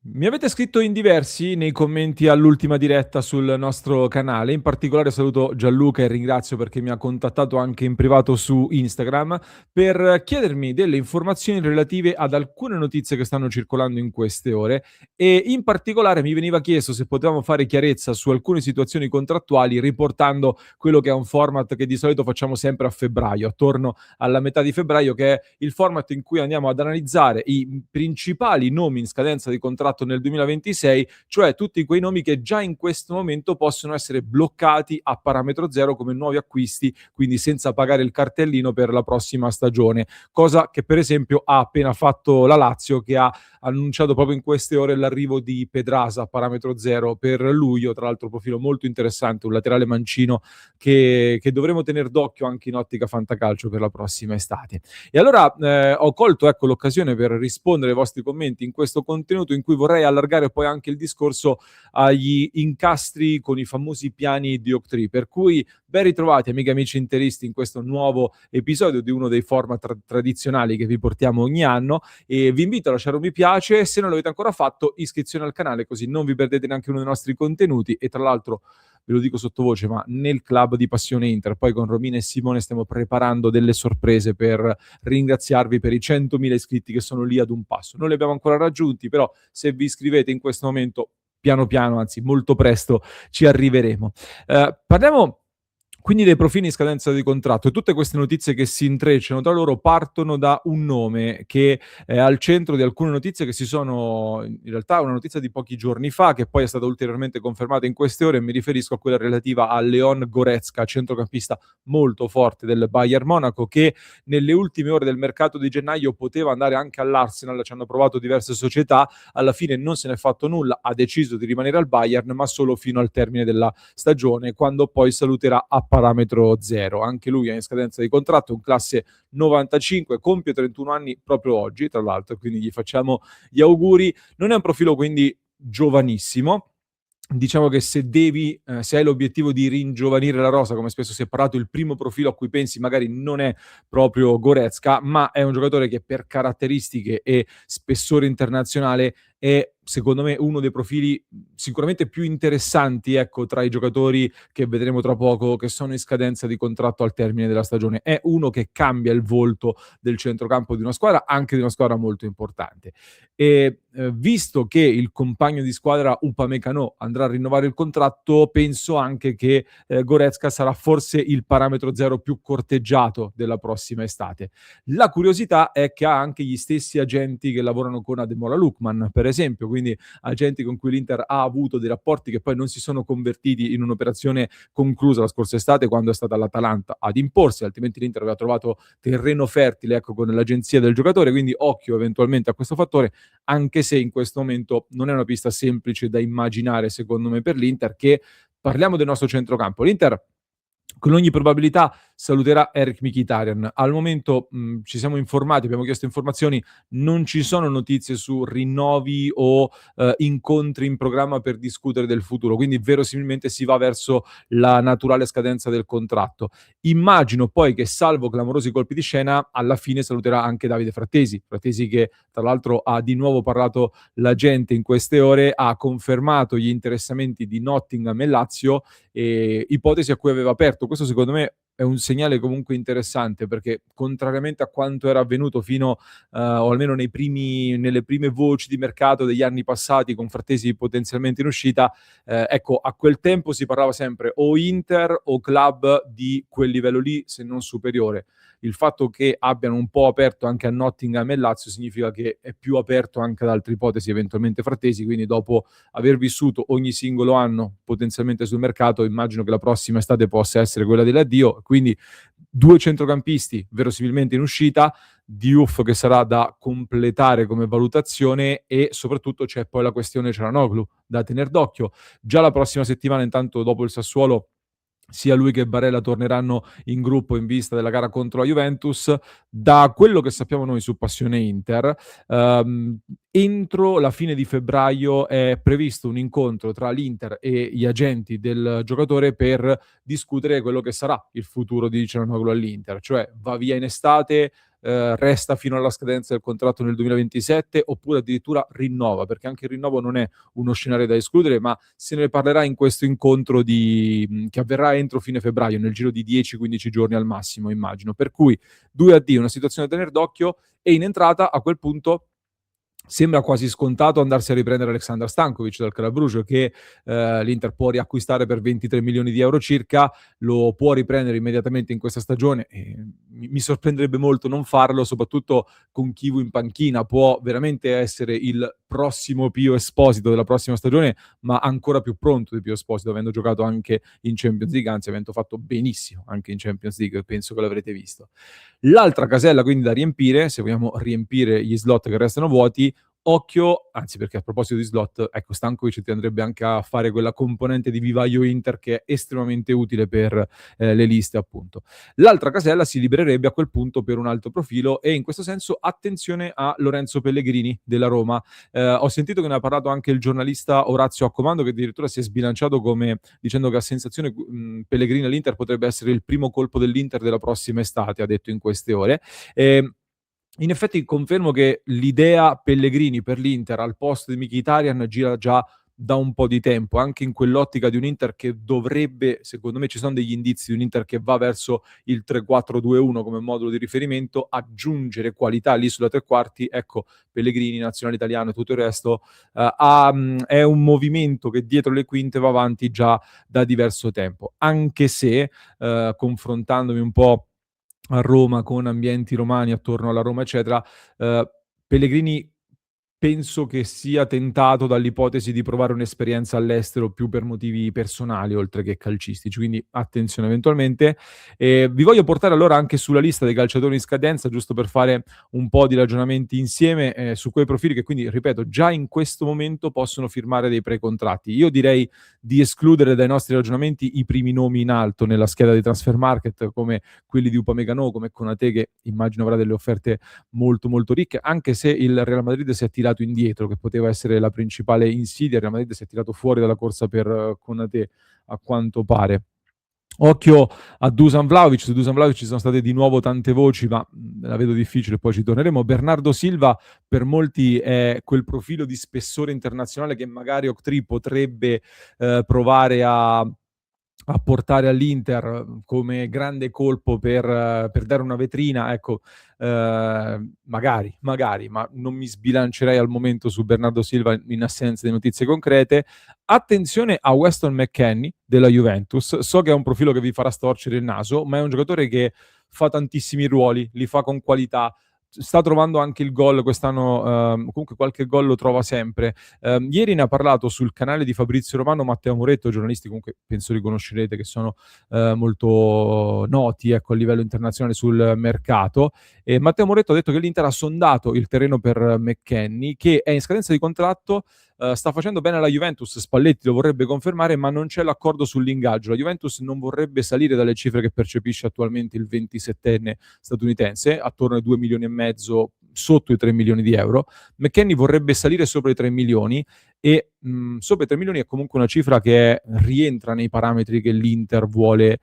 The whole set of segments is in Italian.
Mi avete scritto in diversi nei commenti all'ultima diretta sul nostro canale, in particolare saluto Gianluca e ringrazio perché mi ha contattato anche in privato su Instagram per chiedermi delle informazioni relative ad alcune notizie che stanno circolando in queste ore e in particolare mi veniva chiesto se potevamo fare chiarezza su alcune situazioni contrattuali riportando quello che è un format che di solito facciamo sempre a febbraio, attorno alla metà di febbraio, che è il format in cui andiamo ad analizzare i principali nomi in scadenza di contratto nel 2026, cioè tutti quei nomi che già in questo momento possono essere bloccati a parametro zero come nuovi acquisti, quindi senza pagare il cartellino per la prossima stagione, cosa che per esempio ha appena fatto la Lazio, che ha annunciato proprio in queste ore l'arrivo di Pedrasa a parametro zero per luglio, tra l'altro profilo molto interessante, un laterale mancino che dovremo tenere d'occhio anche in ottica fantacalcio per la prossima estate. E allora ho colto ecco, l'occasione per rispondere ai vostri commenti in questo contenuto in cui vorrei allargare poi anche il discorso agli incastri con i famosi piani di Octree, per cui ben ritrovati amiche e amici interisti in questo nuovo episodio di uno dei format tradizionali che vi portiamo ogni anno e vi invito a lasciare un mi piace, se non l'avete ancora fatto iscrizione al canale così non vi perdete neanche uno dei nostri contenuti e tra l'altro ve lo dico sottovoce, ma nel club di Passione Inter, poi con Romina e Simone stiamo preparando delle sorprese per ringraziarvi per i 100.000 iscritti che sono lì ad un passo. Non li abbiamo ancora raggiunti, però se vi iscrivete in questo momento, piano piano, anzi molto presto, ci arriveremo. Parliamo quindi dei profili in scadenza di contratto e tutte queste notizie che si intrecciano tra loro partono da un nome che è al centro di alcune notizie che si sono, in realtà una notizia di pochi giorni fa che poi è stata ulteriormente confermata in queste ore, mi riferisco a quella relativa a Leon Goretzka, centrocampista molto forte del Bayern Monaco che nelle ultime ore del mercato di gennaio poteva andare anche all'Arsenal, ci hanno provato diverse società, alla fine non se n'è fatto nulla, ha deciso di rimanere al Bayern ma solo fino al termine della stagione quando poi saluterà a parametro zero. Anche lui è in scadenza di contratto, un classe 95, compie 31 anni proprio oggi, tra l'altro, quindi gli facciamo gli auguri. Non è un profilo quindi giovanissimo. Diciamo che se hai l'obiettivo di ringiovanire la rosa, come spesso si è parlato, il primo profilo a cui pensi magari non è proprio Goretzka, ma è un giocatore che per caratteristiche e spessore internazionale è secondo me uno dei profili sicuramente più interessanti, ecco, tra i giocatori che vedremo tra poco che sono in scadenza di contratto al termine della stagione. È uno che cambia il volto del centrocampo di una squadra, anche di una squadra molto importante. E visto che il compagno di squadra Upamecano andrà a rinnovare il contratto, penso anche che Goretzka sarà forse il parametro zero più corteggiato della prossima estate. La curiosità è che ha anche gli stessi agenti che lavorano con Ademola Lookman, per esempio, quindi agenti con cui l'Inter ha avuto dei rapporti che poi non si sono convertiti in un'operazione conclusa la scorsa estate quando è stata l'Atalanta ad imporsi, altrimenti l'Inter aveva trovato terreno fertile ecco, con l'agenzia del giocatore, quindi occhio eventualmente a questo fattore, anche se in questo momento non è una pista semplice da immaginare secondo me per l'Inter, che parliamo del nostro centrocampo. L'Inter con ogni probabilità saluterà Eric Mkhitaryan. Al momento ci siamo informati, abbiamo chiesto informazioni, non ci sono notizie su rinnovi o incontri in programma per discutere del futuro, quindi verosimilmente si va verso la naturale scadenza del contratto. Immagino poi che salvo clamorosi colpi di scena, alla fine saluterà anche Davide Frattesi, Frattesi che tra l'altro ha di nuovo parlato la gente in queste ore, ha confermato gli interessamenti di Nottingham e Lazio, ipotesi a cui aveva aperto. Questo secondo me è un segnale comunque interessante perché contrariamente a quanto era avvenuto fino o almeno nelle prime voci di mercato degli anni passati con Frattesi potenzialmente in uscita, ecco a quel tempo si parlava sempre o Inter o club di quel livello lì se non superiore. Il fatto che abbiano un po' aperto anche a Nottingham e Lazio significa che è più aperto anche ad altre ipotesi, eventualmente Frattesi, quindi dopo aver vissuto ogni singolo anno potenzialmente sul mercato, immagino che la prossima estate possa essere quella dell'addio, quindi due centrocampisti verosimilmente in uscita, Diouf che sarà da completare come valutazione e soprattutto c'è poi la questione Çalhanoğlu da tener d'occhio. Già la prossima settimana, intanto dopo il Sassuolo, sia lui che Barella torneranno in gruppo in vista della gara contro la Juventus. Da quello che sappiamo noi su Passione Inter, entro la fine di febbraio è previsto un incontro tra l'Inter e gli agenti del giocatore per discutere quello che sarà il futuro di Çalhanoğlu all'Inter, cioè va via in estate, resta fino alla scadenza del contratto nel 2027 oppure addirittura rinnova, perché anche il rinnovo non è uno scenario da escludere, ma se ne parlerà in questo incontro che avverrà entro fine febbraio, nel giro di 10-15 giorni al massimo, immagino. Per cui 2 una situazione da tener d'occhio, e in entrata a quel punto sembra quasi scontato andarsi a riprendere Aleksandar Stankovic dal Club che l'Inter può riacquistare per 23 milioni di euro circa, lo può riprendere immediatamente in questa stagione e mi sorprenderebbe molto non farlo, soprattutto con Chivu in panchina. Può veramente essere il prossimo Pio Esposito della prossima stagione, ma ancora più pronto di Pio Esposito, avendo giocato anche in Champions League, anzi avendo fatto benissimo anche in Champions League, penso che l'avrete visto. L'altra casella quindi da riempire, se vogliamo riempire gli slot che restano vuoti, occhio, anzi perché a proposito di slot, ecco, Stankovic ti andrebbe anche a fare quella componente di vivaio Inter che è estremamente utile per le liste, appunto. L'altra casella si libererebbe a quel punto per un alto profilo e in questo senso attenzione a Lorenzo Pellegrini della Roma. Ho sentito che ne ha parlato anche il giornalista Orazio Accomando, che addirittura si è sbilanciato come dicendo che a sensazione Pellegrini all'Inter potrebbe essere il primo colpo dell'Inter della prossima estate, ha detto in queste ore. In effetti confermo che l'idea Pellegrini per l'Inter al posto di Mkhitaryan gira già da un po' di tempo, anche in quell'ottica di un Inter che dovrebbe, secondo me ci sono degli indizi di un Inter che va verso il 3-4-2-1 come modulo di riferimento, aggiungere qualità lì sulla tre quarti, ecco, Pellegrini, nazionale italiano e tutto il resto, è un movimento che dietro le quinte va avanti già da diverso tempo, anche se confrontandomi un po' a Roma con ambienti romani attorno alla Roma, eccetera, Pellegrini penso che sia tentato dall'ipotesi di provare un'esperienza all'estero più per motivi personali oltre che calcistici, quindi attenzione eventualmente. Vi voglio portare allora anche sulla lista dei calciatori in scadenza, giusto per fare un po' di ragionamenti insieme, su quei profili che quindi, ripeto, già in questo momento possono firmare dei precontratti. Io direi di escludere dai nostri ragionamenti i primi nomi in alto nella scheda di Transfermarkt, come quelli di Upamecano, come Konaté, che immagino avrà delle offerte molto molto ricche, anche se il Real Madrid si è tirato indietro, che poteva essere la principale insidia. Il Real Madrid si è tirato fuori dalla corsa per Konaté, a quanto pare. Occhio a Dusan Vlahovic, su Dusan Vlahovic ci sono state di nuovo tante voci, ma la vedo difficile, poi ci torneremo. Bernardo Silva per molti è quel profilo di spessore internazionale che magari Octree potrebbe provare a portare all'Inter come grande colpo per dare una vetrina, ecco, magari, ma non mi sbilancerei al momento su Bernardo Silva in assenza di notizie concrete. Attenzione a Weston McKennie della Juventus, so che è un profilo che vi farà storcere il naso, ma è un giocatore che fa tantissimi ruoli, li fa con qualità, sta trovando anche il gol quest'anno, comunque qualche gol lo trova sempre. Ieri ne ha parlato sul canale di Fabrizio Romano Matteo Moretto, giornalisti comunque penso li conoscerete, che sono molto noti, ecco, a livello internazionale sul mercato. E Matteo Moretto ha detto che l'Inter ha sondato il terreno per McKennie, che è in scadenza di contratto. Sta facendo bene alla Juventus, Spalletti lo vorrebbe confermare, ma non c'è l'accordo sull'ingaggio. La Juventus non vorrebbe salire dalle cifre che percepisce attualmente il 27enne statunitense, attorno ai 2 milioni e mezzo, sotto i 3 milioni di euro. McKennie vorrebbe salire sopra i 3 milioni e sopra i 3 milioni è comunque una cifra che rientra nei parametri che l'Inter vuole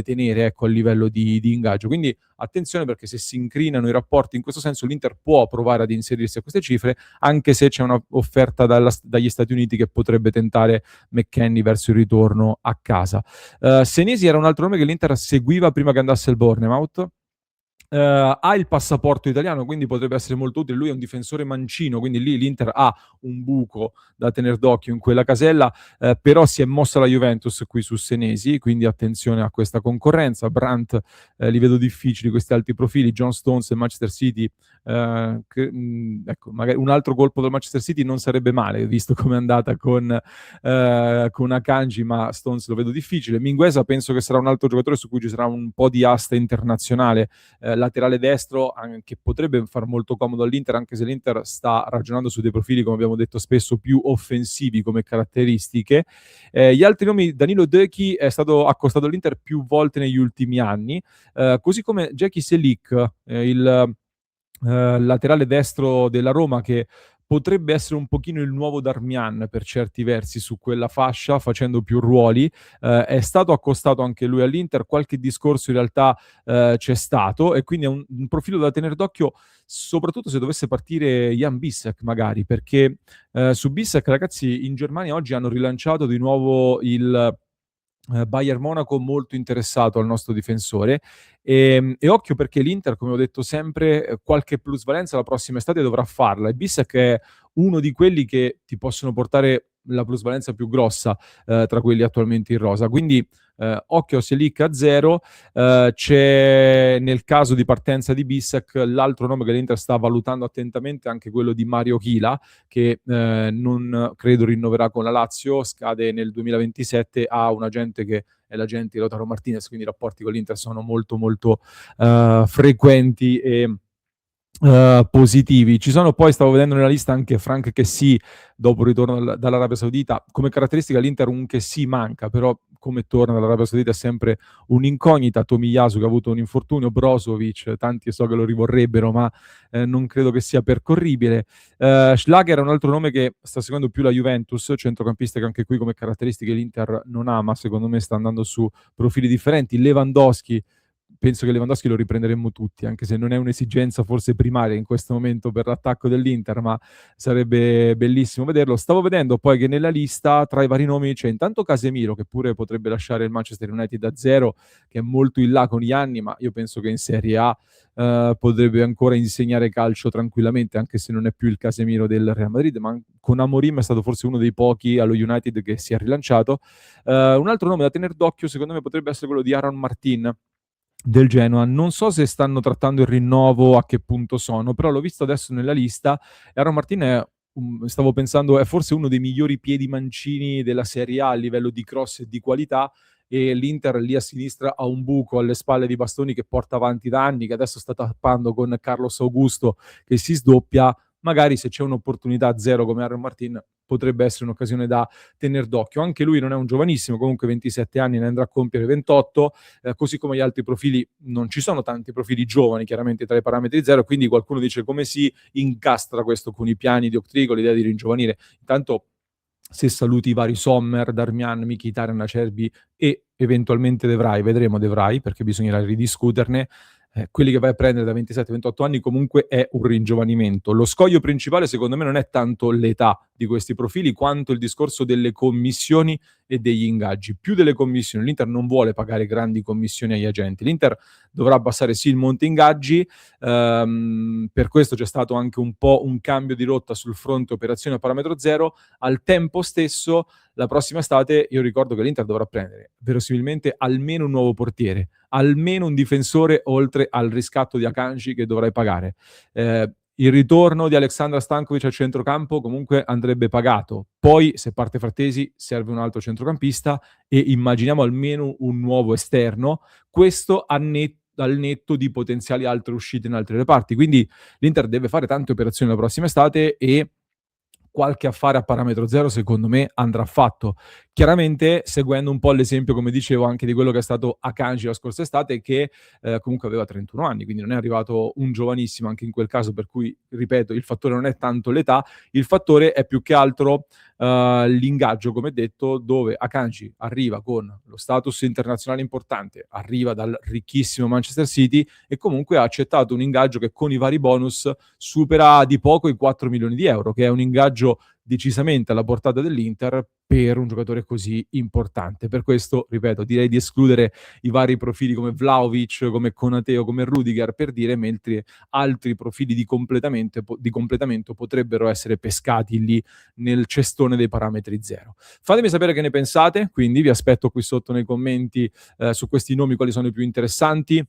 tenere, ecco, a livello di ingaggio. Quindi attenzione, perché se si incrinano i rapporti in questo senso l'Inter può provare ad inserirsi a queste cifre, anche se c'è un'offerta dagli Stati Uniti che potrebbe tentare McKennie verso il ritorno a casa. Senesi era un altro nome che l'Inter seguiva prima che andasse al Bournemouth. Ha il passaporto italiano, quindi potrebbe essere molto utile. Lui è un difensore mancino, quindi lì l'Inter ha un buco da tener d'occhio in quella casella, però si è mossa la Juventus qui su Senesi, quindi attenzione a questa concorrenza. Brandt li vedo difficili, questi alti profili. John Stones e Manchester City, ecco, magari un altro colpo del Manchester City non sarebbe male, visto come è andata con Akanji, ma Stones lo vedo difficile. Minguesa penso che sarà un altro giocatore su cui ci sarà un po' di asta internazionale, laterale destro, che potrebbe far molto comodo all'Inter, anche se l'Inter sta ragionando su dei profili, come abbiamo detto spesso, più offensivi come caratteristiche. Gli altri nomi: Danilo Döki è stato accostato all'Inter più volte negli ultimi anni, così come Jackie Selic, il laterale destro della Roma, che potrebbe essere un pochino il nuovo Darmian per certi versi su quella fascia, facendo più ruoli. È stato accostato anche lui all'Inter, qualche discorso in realtà c'è stato, e quindi è un profilo da tener d'occhio, soprattutto se dovesse partire Jan Bissek magari, perché su Bissek, ragazzi, in Germania oggi hanno rilanciato di nuovo il Bayern Monaco molto interessato al nostro difensore, e occhio perché l'Inter, come ho detto sempre, qualche plusvalenza la prossima estate dovrà farla, e Bissek è uno di quelli che ti possono portare la plusvalenza più grossa tra quelli attualmente in rosa. Quindi occhio a Selic a 0. C'è, nel caso di partenza di Bissek, l'altro nome che l'Inter sta valutando attentamente è anche quello di Mario Chila, che non credo rinnoverà con la Lazio, scade nel 2027, ha un agente che è l'agente di Lautaro Martinez, quindi i rapporti con l'Inter sono molto molto frequenti e positivi. Ci sono poi, stavo vedendo nella lista, anche Frank Kessie dopo il ritorno dall'Arabia Saudita. Come caratteristica l'Inter un Kessie manca, però come torna dall'Arabia Saudita è sempre un'incognita. Tomiyasu che ha avuto un infortunio, Brozovic, tanti so che lo rivorrebbero, ma non credo che sia percorribile. Schlager è un altro nome che sta seguendo più la Juventus, centrocampista che anche qui come caratteristiche l'Inter non ha, ma secondo me sta andando su profili differenti. Lewandowski, penso che Lewandowski lo riprenderemmo tutti, anche se non è un'esigenza forse primaria in questo momento per l'attacco dell'Inter, ma sarebbe bellissimo vederlo. Stavo vedendo poi che nella lista tra i vari nomi c'è intanto Casemiro, che pure potrebbe lasciare il Manchester United da zero, che è molto in là con gli anni, ma io penso che in Serie A potrebbe ancora insegnare calcio tranquillamente, anche se non è più il Casemiro del Real Madrid, ma con Amorim è stato forse uno dei pochi allo United che si è rilanciato. Un altro nome da tenere d'occhio secondo me potrebbe essere quello di Aaron Martin del Genoa. Non so se stanno trattando il rinnovo, a che punto sono, però l'ho visto adesso nella lista. Aaron Martin è, stavo pensando, è forse uno dei migliori piedi mancini della Serie A a livello di cross e di qualità, e l'Inter lì a sinistra ha un buco alle spalle di Bastoni che porta avanti da anni, che adesso sta tappando con Carlos Augusto che si sdoppia. Magari se c'è un'opportunità a zero come Aaron Martin potrebbe essere un'occasione da tener d'occhio. Anche lui non è un giovanissimo, comunque 27 anni, ne andrà a compiere 28, così come gli altri profili. Non ci sono tanti profili giovani chiaramente tra i parametri zero, quindi qualcuno dice come si incastra questo con i piani di Octrigo, l'idea di ringiovanire. Intanto se saluti i vari Sommer, Darmian, Mkhitaryan, Acerbi e eventualmente De Vrij, vedremo De Vrij perché bisognerà ridiscuterne, quelli che vai a prendere da 27-28 anni comunque è un ringiovanimento. Lo scoglio principale secondo me non è tanto l'età di questi profili quanto il discorso delle commissioni e degli ingaggi. Più delle commissioni, l'Inter non vuole pagare grandi commissioni agli agenti, l'Inter dovrà abbassare sì il monte ingaggi, per questo c'è stato anche un po' un cambio di rotta sul fronte operazione a parametro zero. Al tempo stesso la prossima estate io ricordo che l'Inter dovrà prendere verosimilmente almeno un nuovo portiere, almeno un difensore, oltre al riscatto di Akanji che dovrai pagare. Il ritorno di Aleksandar Stankovic al centrocampo comunque andrebbe pagato. Poi, se parte Frattesi, serve un altro centrocampista e immaginiamo almeno un nuovo esterno. Questo al netto di potenziali altre uscite in altri reparti. Quindi l'Inter deve fare tante operazioni la prossima estate e qualche affare a parametro zero secondo me andrà fatto. Chiaramente seguendo un po' l'esempio, come dicevo, anche di quello che è stato Akanji la scorsa estate, che comunque aveva 31 anni, quindi non è arrivato un giovanissimo anche in quel caso, per cui, ripeto, il fattore non è tanto l'età, il fattore è più che altro l'ingaggio, come detto, dove Akanji arriva con lo status internazionale importante, arriva dal ricchissimo Manchester City e comunque ha accettato un ingaggio che con i vari bonus supera di poco i 4 milioni di euro, che è un ingaggio decisamente alla portata dell'Inter per un giocatore così importante. Per questo, ripeto, direi di escludere i vari profili come Vlahovic, come Konate o come Rudiger, per dire, mentre altri profili di completamento potrebbero essere pescati lì nel cestone dei parametri zero. Fatemi sapere che ne pensate, quindi vi aspetto qui sotto nei commenti su questi nomi, quali sono i più interessanti.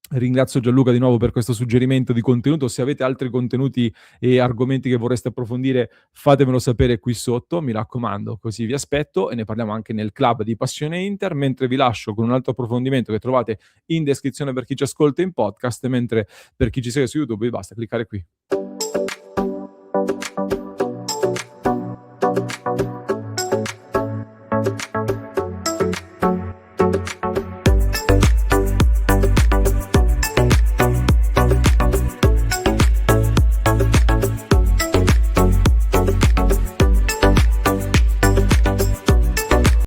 Ringrazio Gianluca di nuovo per questo suggerimento di contenuto. Se avete altri contenuti e argomenti che vorreste approfondire, fatemelo sapere qui sotto, mi raccomando, così vi aspetto e ne parliamo anche nel club di Passione Inter, mentre vi lascio con un altro approfondimento che trovate in descrizione per chi ci ascolta in podcast, mentre per chi ci segue su YouTube vi basta cliccare qui.